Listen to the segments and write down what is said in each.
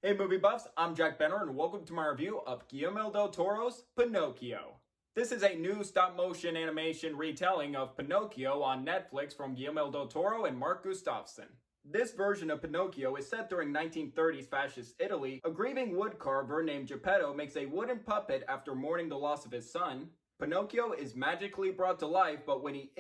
Hey movie buffs, I'm Jack Benner and welcome to my review of Guillermo Del Toro's Pinocchio. This is a new stop-motion animation retelling of Pinocchio on Netflix from Guillermo Del Toro and Mark Gustafsson. This version of Pinocchio is set during 1930s fascist Italy. A grieving woodcarver named Geppetto makes a wooden puppet after mourning the loss of his son. Pinocchio is magically brought to life, but when he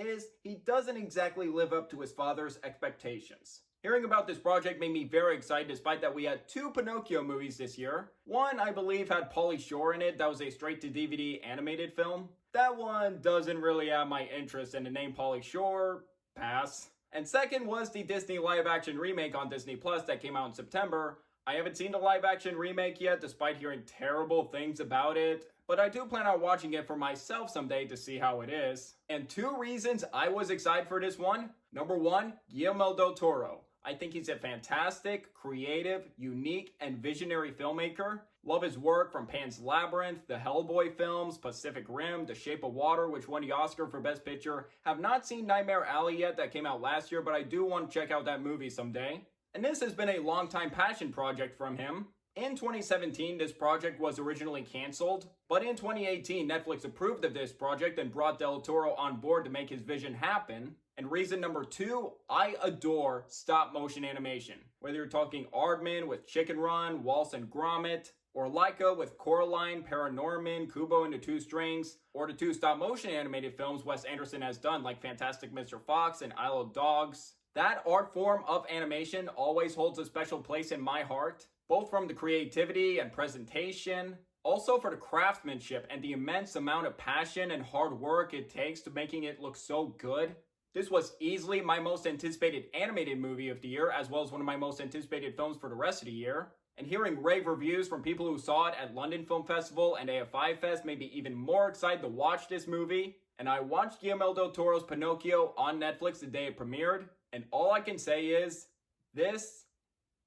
doesn't exactly live up to his father's expectations. Hearing about this project made me very excited despite that we had two Pinocchio movies this year. One, I believe, had Pauly Shore in it. That was a straight-to-DVD animated film. That one doesn't really have my interest, and the name Pauly Shore, pass. And second was the Disney live-action remake on Disney Plus that came out in September. I haven't seen the live-action remake yet despite hearing terrible things about it, but I do plan on watching it for myself someday to see how it is. And two reasons I was excited for this one. Number one, Guillermo Del Toro. I think he's a fantastic, creative, unique, and visionary filmmaker. Love his work from Pan's Labyrinth, the Hellboy films, Pacific Rim, The Shape of Water, which won the Oscar for Best Picture. Have not seen Nightmare Alley yet, that came out last year, but I do want to check out that movie someday. And this has been a long-time passion project from him. In 2017, this project was originally canceled, but in 2018, Netflix approved of this project and brought Del Toro on board to make his vision happen. And reason number two, I adore stop-motion animation. Whether you're talking Aardman with Chicken Run, Wallace and Gromit, or Laika with Coraline, Paranorman, Kubo and the Two Strings, or the two stop-motion animated films Wes Anderson has done like Fantastic Mr. Fox and Isle of Dogs. That art form of animation always holds a special place in my heart, both from the creativity and presentation, also for the craftsmanship and the immense amount of passion and hard work it takes to making it look so good. This was easily my most anticipated animated movie of the year, as well as one of my most anticipated films for the rest of the year. And hearing rave reviews from people who saw it at London Film Festival and AFI Fest made me even more excited to watch this movie. And I watched Guillermo Del Toro's Pinocchio on Netflix the day it premiered, and all I can say is, this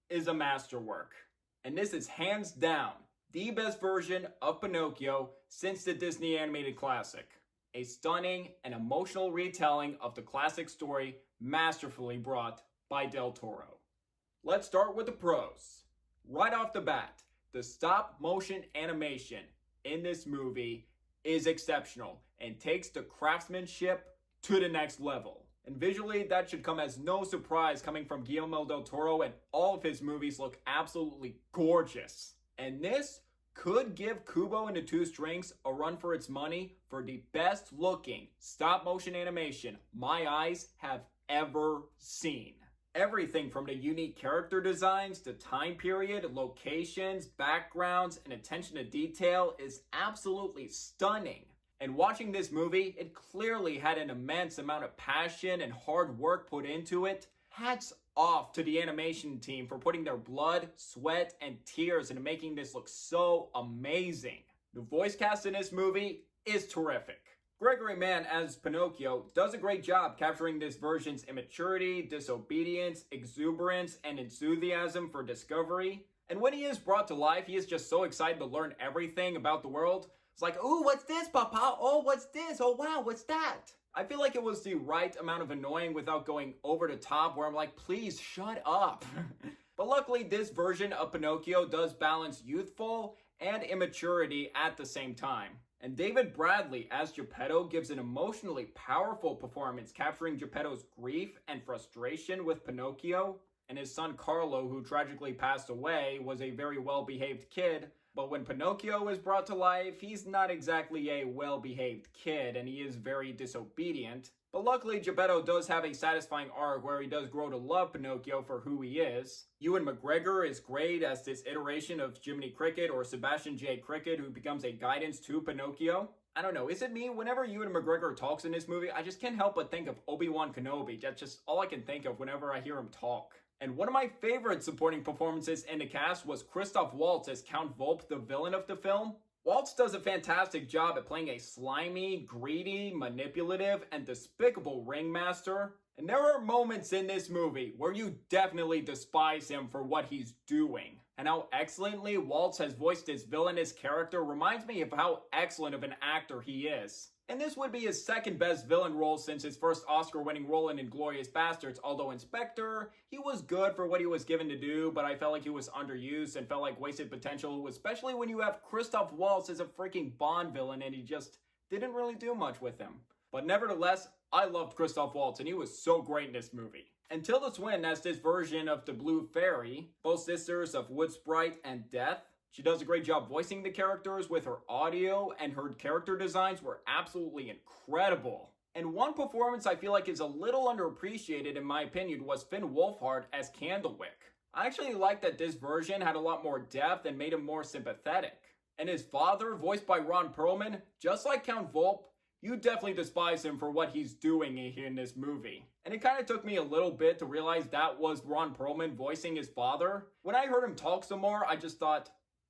is a masterwork. And this is hands down the best version of Pinocchio since the Disney animated classic. A stunning and emotional retelling of the classic story masterfully brought by Del Toro. Let's start with the pros. Right off the bat, the stop-motion animation in this movie is exceptional and takes the craftsmanship to the next level. And visually, that should come as no surprise coming from Guillermo Del Toro, and all of his movies look absolutely gorgeous. And this could give Kubo and the Two Strings a run for its money for the best looking stop motion animation my eyes have ever seen. Everything from the unique character designs, the time period, locations, backgrounds, and attention to detail is absolutely stunning. And watching this movie, it clearly had an immense amount of passion and hard work put into it. Hats off to the animation team for putting their blood, sweat, and tears into making this look so amazing. The voice cast in this movie is terrific. Gregory Mann as Pinocchio does a great job capturing this version's immaturity, disobedience, exuberance, and enthusiasm for discovery. And when he is brought to life, he is just so excited to learn everything about the world. It's like, ooh, what's this, Papa? Oh, what's this? Oh, wow, what's that? I feel like it was the right amount of annoying without going over the top where I'm like, please shut up. But luckily, this version of Pinocchio does balance youthful and immaturity at the same time. And David Bradley as Geppetto gives an emotionally powerful performance, capturing Geppetto's grief and frustration with Pinocchio. And his son Carlo, who tragically passed away, was a very well-behaved kid. But when Pinocchio is brought to life, he's not exactly a well-behaved kid, and he is very disobedient. But luckily, Geppetto does have a satisfying arc where he does grow to love Pinocchio for who he is. Ewan McGregor is great as this iteration of Jiminy Cricket or Sebastian J. Cricket, who becomes a guidance to Pinocchio. I don't know, is it me? Whenever Ewan McGregor talks in this movie, I just can't help but think of Obi-Wan Kenobi. That's just all I can think of whenever I hear him talk. And one of my favorite supporting performances in the cast was Christoph Waltz as Count Volp, the villain of the film. Waltz does a fantastic job at playing a slimy, greedy, manipulative, and despicable ringmaster. And there are moments in this movie where you definitely despise him for what he's doing. and how excellently Waltz has voiced his villainous character reminds me of how excellent of an actor he is. And this would be his second best villain role since his first Oscar-winning role in Inglourious Basterds. Although in Spectre, he was good for what he was given to do, but I felt like he was underused and felt like wasted potential, especially when you have Christoph Waltz as a freaking Bond villain and he just didn't really do much with him. But nevertheless, I loved Christoph Waltz and he was so great in this movie. And Tilda Swinton as this version of the Blue Fairy, both sisters of Wood Sprite and Death. She does a great job voicing the characters with her audio, and her character designs were absolutely incredible. And one performance I feel like is a little underappreciated in my opinion was Finn Wolfhard as Candlewick. I actually liked that this version had a lot more depth and made him more sympathetic. And his father, voiced by Ron Perlman, just like Count Volpe, you definitely despise him for what he's doing in this movie. And it kind of took me a little bit to realize that was Ron Perlman voicing his father. When I heard him talk some more, I just thought,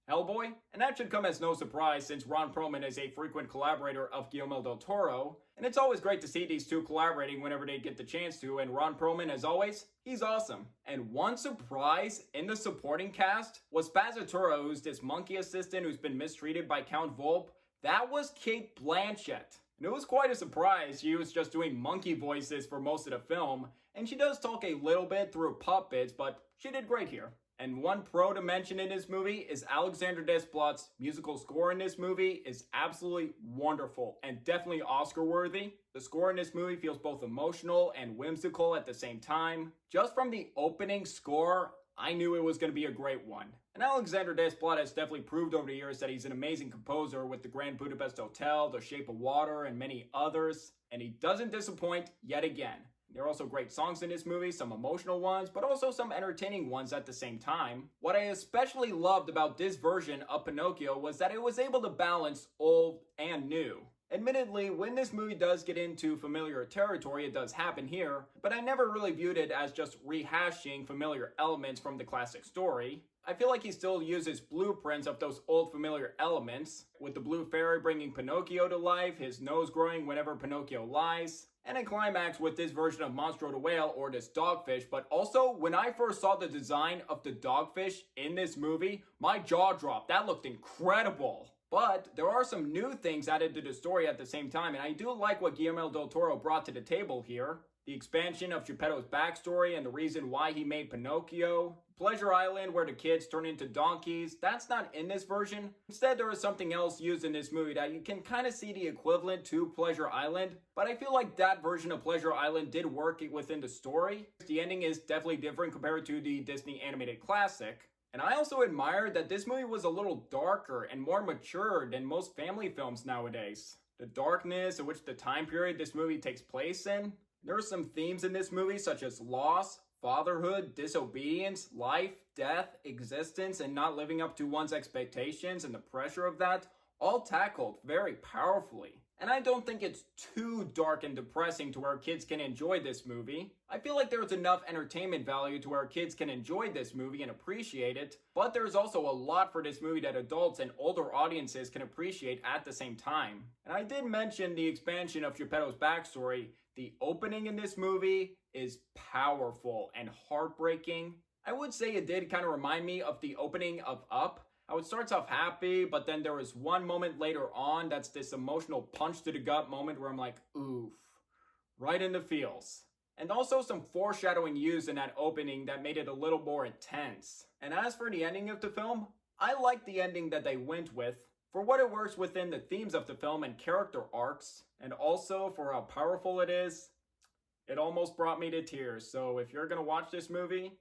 Hellboy? And that should come as no surprise since Ron Perlman is a frequent collaborator of Guillermo Del Toro, and it's always great to see these two collaborating whenever they get the chance to, and Ron Perlman, as always, he's awesome. And one surprise in the supporting cast was Spazzatura, who's this monkey assistant who's been mistreated by Count Volpe. That was Cate Blanchett. And it was quite a surprise. She was just doing monkey voices for most of the film, and she does talk a little bit through puppets, but she did great here. And one pro to mention in this movie is Alexander Desplat's musical score in this movie is absolutely wonderful and definitely Oscar worthy. The score in this movie feels both emotional and whimsical at the same time. Just from the opening score, I knew it was going to be a great one. And Alexander Desplat has definitely proved over the years that he's an amazing composer with the Grand Budapest Hotel, The Shape of Water, and many others. And he doesn't disappoint yet again. There are also great songs in this movie, some emotional ones, but also some entertaining ones at the same time. What I especially loved about this version of Pinocchio was that it was able to balance old and new. Admittedly, when this movie does get into familiar territory, it does happen here, but I never really viewed it as just rehashing familiar elements from the classic story. I feel like he still uses blueprints of those old familiar elements, with the Blue Fairy bringing Pinocchio to life, his nose growing whenever Pinocchio lies, and a climax with this version of Monstro the Whale or this dogfish. But also, when I first saw the design of the dogfish in this movie, my jaw dropped. That looked incredible. But there are some new things added to the story at the same time, and I do like what Guillermo Del Toro brought to the table here. The expansion of Geppetto's backstory and the reason why he made Pinocchio. Pleasure Island, where the kids turn into donkeys, that's not in this version. Instead, there is something else used in this movie that you can kind of see the equivalent to Pleasure Island, but I feel like that version of Pleasure Island did work within the story. The ending is definitely different compared to the Disney animated classic. And I also admired that this movie was a little darker and more mature than most family films nowadays. The darkness in which the time period this movie takes place in. There are some themes in this movie such as loss, fatherhood, disobedience, life, death, existence, and not living up to one's expectations and the pressure of that, all tackled very powerfully. And I don't think it's too dark and depressing to where kids can enjoy this movie. I feel like there's enough entertainment value to where kids can enjoy this movie and appreciate it, but there's also a lot for this movie that adults and older audiences can appreciate at the same time. And I did mention the expansion of Geppetto's backstory. The opening in this movie is powerful and heartbreaking. I would say it did kind of remind me of the opening of Up. How it starts off happy, but then there is one moment later on that's this emotional punch to the gut moment where I'm like, oof, right in the feels. And also some foreshadowing used in that opening that made it a little more intense. And as for the ending of the film, I like the ending that they went with. For what it works within the themes of the film and character arcs, and also for how powerful it is, it almost brought me to tears. So if you're gonna watch this movie,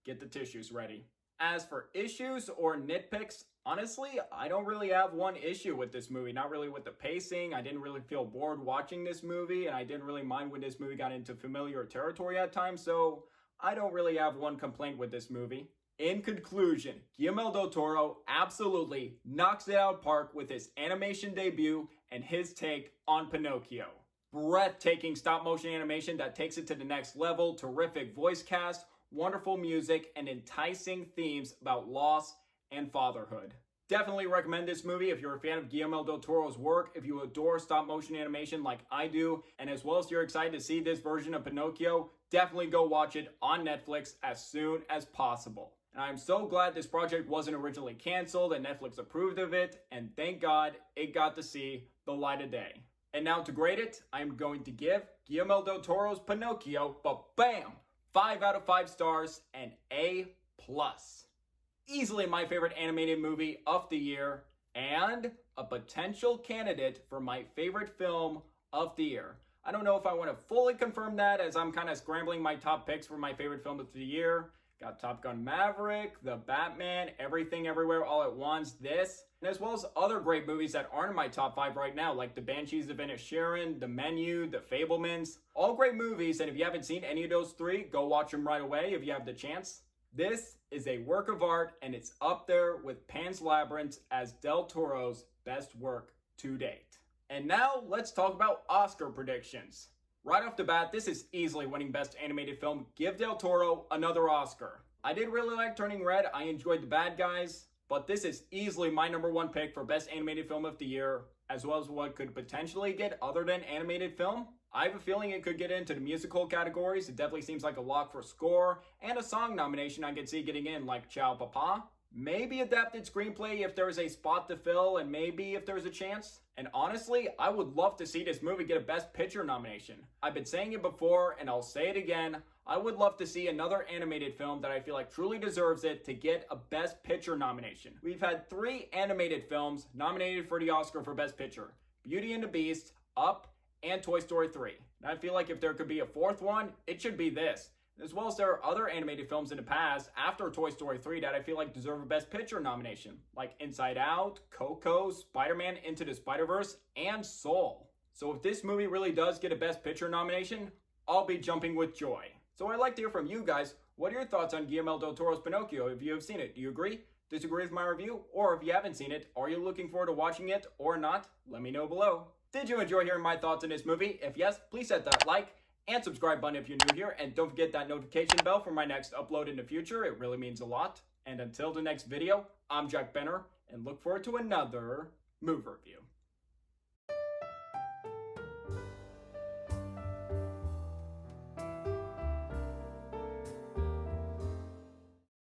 get the tissues ready. As for issues or nitpicks, honestly, I don't really have one issue with this movie. Not really with the pacing. I didn't really feel bored watching this movie, and I didn't really mind when this movie got into familiar territory at times, so I don't really have one complaint with this movie. In conclusion, Guillermo del Toro absolutely knocks it out of the park with his animation debut and his take on Pinocchio. Breathtaking stop-motion animation that takes it to the next level, terrific voice cast, wonderful music, and enticing themes about loss and fatherhood. Definitely recommend this movie if you're a fan of Guillermo del Toro's work, if you adore stop-motion animation like I do, and as well as you're excited to see this version of Pinocchio, definitely go watch it on Netflix as soon as possible. And I'm so glad this project wasn't originally canceled and Netflix approved of it, and thank God it got to see the light of day. And now to grade it, I'm going to give Guillermo Del Toro's Pinocchio, but bam, 5 out of 5 stars and A+. Easily my favorite animated movie of the year, and a potential candidate for my favorite film of the year. I don't know if I want to fully confirm that, as I'm kind of scrambling my top picks for my favorite film of the year. Got Top Gun Maverick, The Batman, Everything Everywhere All at Once, this, and as well as other great movies that aren't in my top 5 right now, like The Banshees of Inisherin, The Menu, The Fablemans. All great movies, and if you haven't seen any of those 3, go watch them right away if you have the chance. This is a work of art, and it's up there with Pan's Labyrinth as Del Toro's best work to date. And now, let's talk about Oscar predictions. Right off the bat, this is easily winning Best Animated Film. Give Del Toro another Oscar. I did really like Turning Red. I enjoyed The Bad Guys. But this is easily my number 1 pick for Best Animated Film of the year, as well as what could potentially get other than animated film. I have a feeling it could get into the musical categories. It definitely seems like a lock for score, and a song nomination I could see getting in, like Ciao Papa. Maybe adapted screenplay if there's a spot to fill, and maybe if there's a chance. And honestly, I would love to see this movie get a Best Picture nomination. I've been saying it before, and I'll say it again. I would love to see another animated film that I feel like truly deserves it to get a Best Picture nomination. We've had 3 animated films nominated for the Oscar for Best Picture: Beauty and the Beast, Up, and Toy Story 3. And I feel like if there could be a 4th one, it should be this. As well as there are other animated films in the past after Toy Story 3 that I feel like deserve a Best Picture nomination, like Inside Out, Coco, Spider-Man Into the Spider-Verse, and Soul. So if this movie really does get a Best Picture nomination, I'll be jumping with joy. So I'd like to hear from you guys. What are your thoughts on Guillermo del Toro's Pinocchio if you have seen it? Do you agree? Disagree with my review? Or if you haven't seen it, are you looking forward to watching it or not? Let me know below. Did you enjoy hearing my thoughts on this movie? If yes, please hit that like and subscribe button if you're new here, and don't forget that notification bell for my next upload in the future. It really means a lot. And until the next video, I'm Jack Benner, and look forward to another movie review.